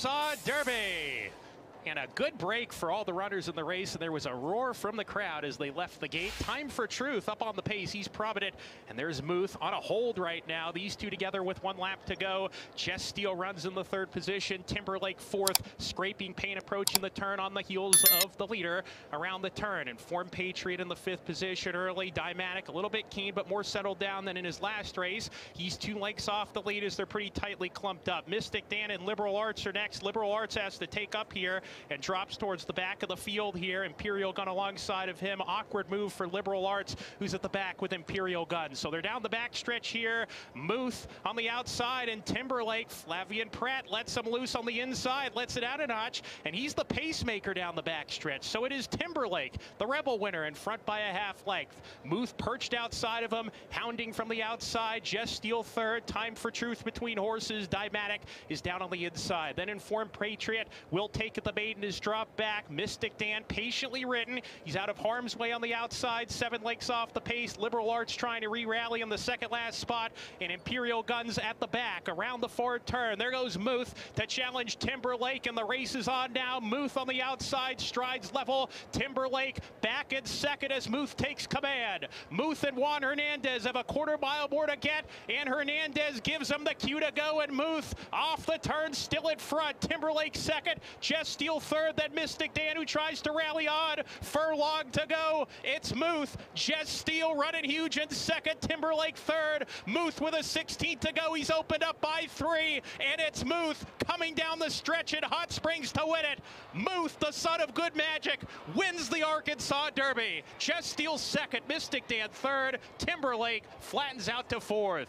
Arkansas Derby. And a good break for all the runners in the race, and there was a roar from the crowd as they left the gate. Time for Truth up on the pace. He's provident, and there's Muth on a hold right now. These two together with 1 lap to go. Jess Steele runs in the 3rd position. Timberlake 4th. Scraping Paint approaching the turn on the heels of the leader around the turn. Informed Patriot in the 5th position early. Dymatic a little bit keen, but more settled down than in his last race. He's 2 lengths off the lead as they're pretty tightly clumped up. Mystic Dan and Liberal Arts are next. Liberal Arts has to take up here and drops towards the back of the field here. Imperial Gun alongside of him. Awkward move for Liberal Arts, who's at the back with Imperial Gun. So they're down the back stretch here. Muth on the outside, and Timberlake, Flavian Pratt lets him loose on the inside, lets it out a notch, and he's the pacemaker down the back stretch. So it is Timberlake, the Rebel winner, in front by a half length. Muth perched outside of him, hounding from the outside. Jess Steele 3rd. Time for Truth between horses. Dymatic is down on the inside. Then Informed Patriot will take at the bait and is dropped back. Mystic Dan patiently ridden. He's out of harm's way on the outside. 7 lengths off the pace. Liberal Arts trying to re-rally on the 2nd last spot. And Imperial Guns at the back around the 4th turn. There goes Muth to challenge Timberlake, and the race is on now. Muth on the outside, strides level. Timberlake back in 2nd as Muth takes command. Muth and Juan Hernandez have a 1/4 mile more to get, and Hernandez gives him the cue to go, and Muth off the turn, still in front. Timberlake 2nd, Jess Steele 3rd. That Mystic Dan who tries to rally on. Furlong to go. It's Muth. Jess Steele running huge in 2nd. Timberlake 3rd. Muth with a 16th to go. He's opened up by 3. And it's Muth coming down the stretch in Hot Springs to win it. Muth, the son of good magic, wins the Arkansas Derby. Jess Steele 2nd. Mystic Dan 3rd. Timberlake flattens out to 4th.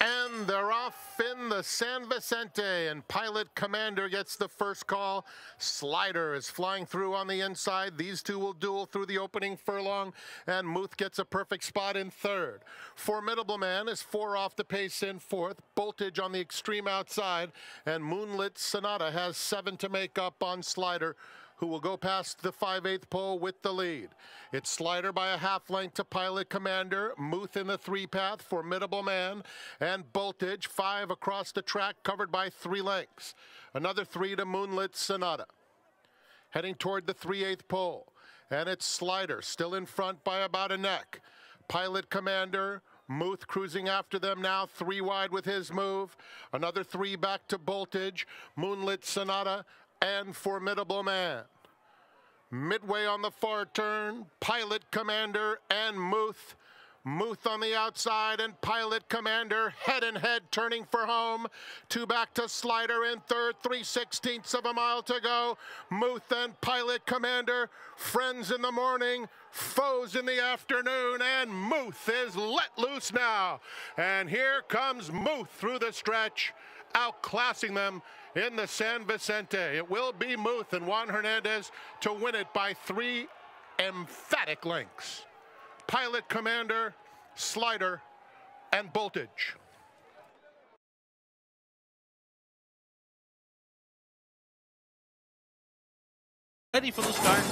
And they're off in the San Vicente, and Pilot Commander gets the first call. Slider is flying through on the inside. These two will duel through the opening furlong, and Muth gets a perfect spot in 3rd. Formidable Man is 4 off the pace in 4th. Voltage on the extreme outside, and Moonlit Sonata has 7 to make up on Slider, who will go past the 5/8 pole with the lead. It's Slider by a half length to Pilot Commander, Muth in the 3 path, Formidable Man, and Voltage 5 across the track, covered by 3 lengths. Another 3 to Moonlit Sonata. Heading toward the 3/8 pole, and it's Slider still in front by about a neck. Pilot Commander, Muth cruising after them now, 3 wide with his move. Another 3 back to Voltage, Moonlit Sonata, and Formidable Man. Midway on the far turn, Pilot Commander and Muth. Muth on the outside, and Pilot Commander head and head turning for home. 2 back to Slider in 3rd, 3/16 of a mile to go. Muth and Pilot Commander, friends in the morning, foes in the afternoon, and Muth is let loose now. And here comes Muth through the stretch, outclassing them in the San Vicente. It will be Muth and Juan Hernandez to win it by 3 emphatic lengths. Pilot Commander, Slider, and Voltage. Ready for the start.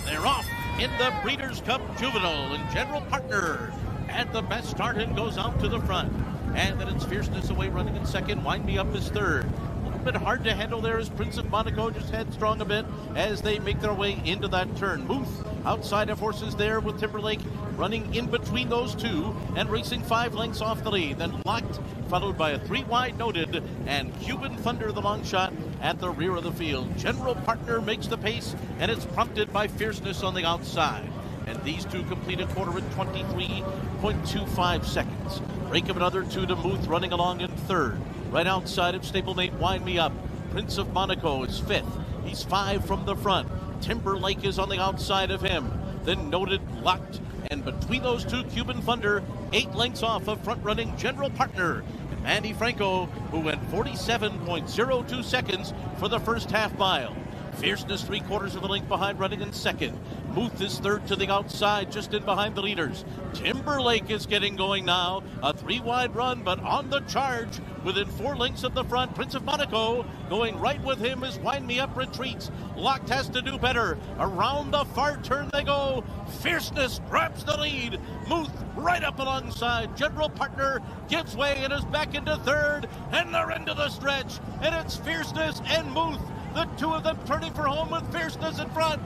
They're off in the Breeders' Cup Juvenile and General Partner. And the best start and goes out to the front. And then it's Fierceness away running in 2nd. Wind Me Up is 3rd. A little bit hard to handle there as Prince of Monaco just headstrong a bit as they make their way into that turn. Muth outside of horses there with Timberlake running in between those two and racing 5 lengths off the lead. Then Locked, followed by a 3 wide Noted, and Cuban Thunder, the long shot, at the rear of the field. General Partner makes the pace, and it's prompted by Fierceness on the outside. And these two complete a quarter at 23.25 seconds. Break of another 2 to Muth running along in 3rd. Right outside of Stablemate, Wind Me Up. Prince of Monaco is 5th. He's 5 from the front. Timberlake is on the outside of him. Then Noted, Locked, and between those two, Cuban Thunder, 8 lengths off of front-running General Partner. And Andy Franco, who went 47.02 seconds for the first half mile. Fierceness 3/4 of the length behind, running in second. Muth is third to the outside, just in behind the leaders. Timberlake is getting going now. A 3-wide run, but on the charge within 4 lengths of the front. Prince of Monaco going right with him as Wind Me Up retreats. Locked has to do better. Around the far turn they go. Fierceness grabs the lead. Muth right up alongside. General Partner gives way and is back into third. And they're into the stretch. And it's Fierceness and Muth. The two of them turning for home with Fierceness in front.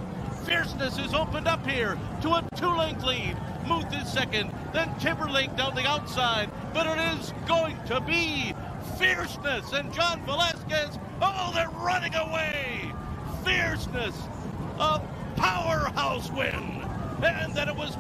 Fierceness is opened up here to a 2-length lead. Muth is second, then Timberlake down the outside, but it is going to be Fierceness and John Velasquez. Oh, they're running away. Fierceness, a powerhouse win. And then it was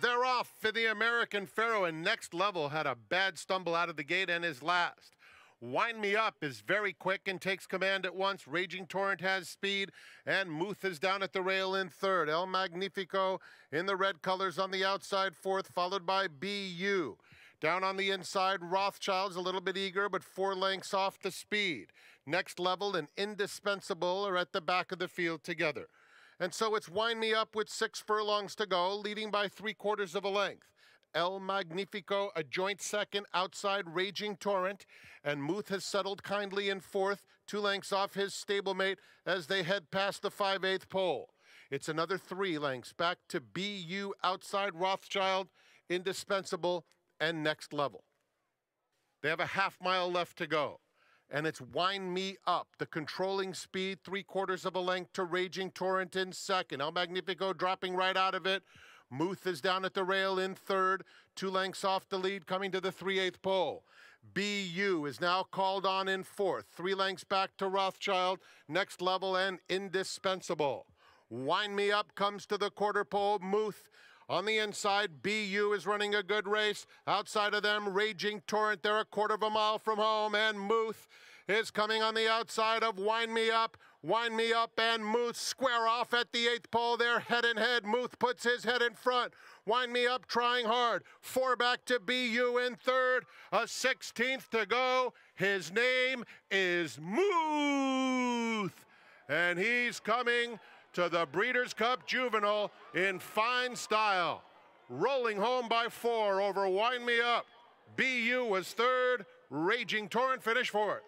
they're off for the American Pharaoh, and Next Level had a bad stumble out of the gate and is last. Wind Me Up is very quick and takes command at once. Raging Torrent has speed, and Muth is down at the rail in third. El Magnifico in the red colors on the outside fourth, followed by BU. Down on the inside, Rothschild's a little bit eager, but 4 lengths off the speed. Next Level and Indispensable are at the back of the field together. And so it's Wind Me Up with 6 furlongs to go, leading by 3/4 of a length. El Magnifico a joint second outside Raging Torrent, and Muth has settled kindly in fourth, 2 lengths off his stablemate as they head past the 5/8 pole. It's another 3 lengths back to BU outside Rothschild, Indispensable, and Next Level. They have a half-mile left to go. And it's Wind Me Up, the controlling speed, 3/4 of a length to Raging Torrent in second. El Magnifico dropping right out of it. Muth is down at the rail in third, 2 lengths off the lead, coming to the 3/8 pole. BU is now called on in fourth, 3 lengths back to Rothschild, Next Level, and Indispensable. Wind Me Up comes to the quarter pole. Muth on the inside. BU is running a good race. Outside of them, Raging Torrent. They're a 1/4 mile from home, and Muth is coming on the outside of Wind Me Up. Wind Me Up and Muth square off at the 8th pole. They're head and head. Muth puts his head in front. Wind Me Up trying hard. 4 back to BU in third. A 16th to go. His name is Muth. And he's coming to the Breeders' Cup Juvenile in fine style. Rolling home by 4 over Wind Me Up. BU was third. Raging Torrent finished fourth.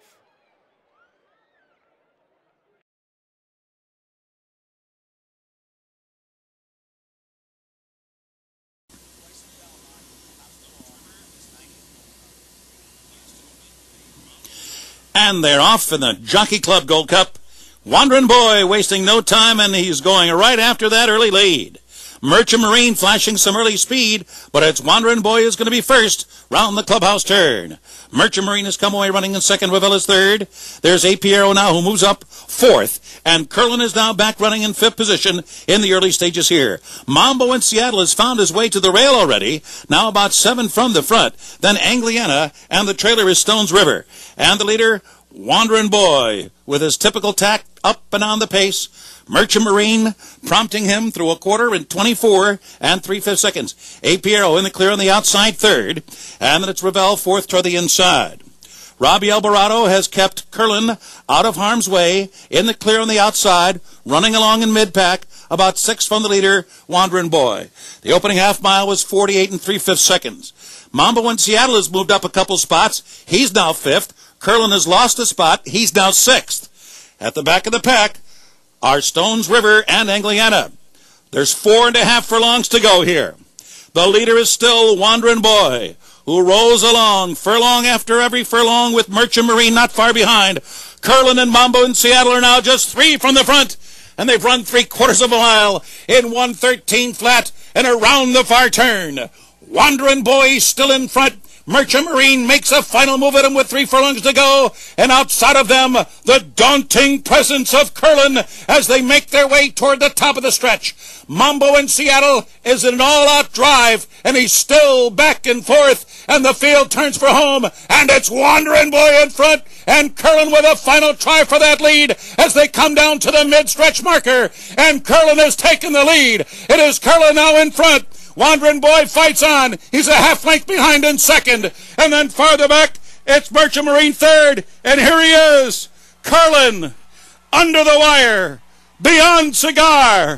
And they're off in the Jockey Club Gold Cup. Wandering Boy wasting no time, and he's going right after that early lead. Merchant Marine flashing some early speed, but it's Wandering Boy is going to be first round the clubhouse turn. Merchant Marine has come away running in second. Revel is third. There's A. Piero now, who moves up fourth. And Curlin is now back running in 5th position in the early stages here. Mambo in Seattle has found his way to the rail already, now about 7 from the front. Then Angliana, and the trailer is Stones River. And the leader, Wandering Boy, with his typical tack up and on the pace. Merchant Marine prompting him through a 1/4 in 24 and 3/5 seconds. A. Piero in the clear on the outside third, and then it's Revel fourth toward the inside. Robbie Alvarado has kept Curlin out of harm's way in the clear on the outside, running along in mid-pack, about 6 from the leader, Wandering Boy. The opening half mile was 48 and 3/5 seconds. Mambo in Seattle has moved up a couple spots. He's now 5th. Curlin has lost a spot. He's now 6th. At the back of the pack are Stones River and Angliana. There's 4.5 furlongs to go here. The leader is still Wandering Boy, who rolls along furlong after every furlong with Merchant Marine not far behind. Curlin and Mambo in Seattle are now just 3 from the front, and they've run 3/4 of a mile in 1:13 flat and around the far turn. Wandering Boy still in front. Merchant Marine makes a final move at him with 3 furlongs to go, and outside of them, the daunting presence of Curlin as they make their way toward the top of the stretch. Mambo in Seattle is in an all-out drive, and he's still back and forth, and the field turns for home, and it's Wandering Boy in front, and Curlin with a final try for that lead as they come down to the mid-stretch marker, and Curlin has taken the lead. It is Curlin now in front. Wandering Boy fights on. He's a half length behind in second. And then farther back, it's Merchant Marine third. And here he is, Curlin, under the wire, beyond Cigar.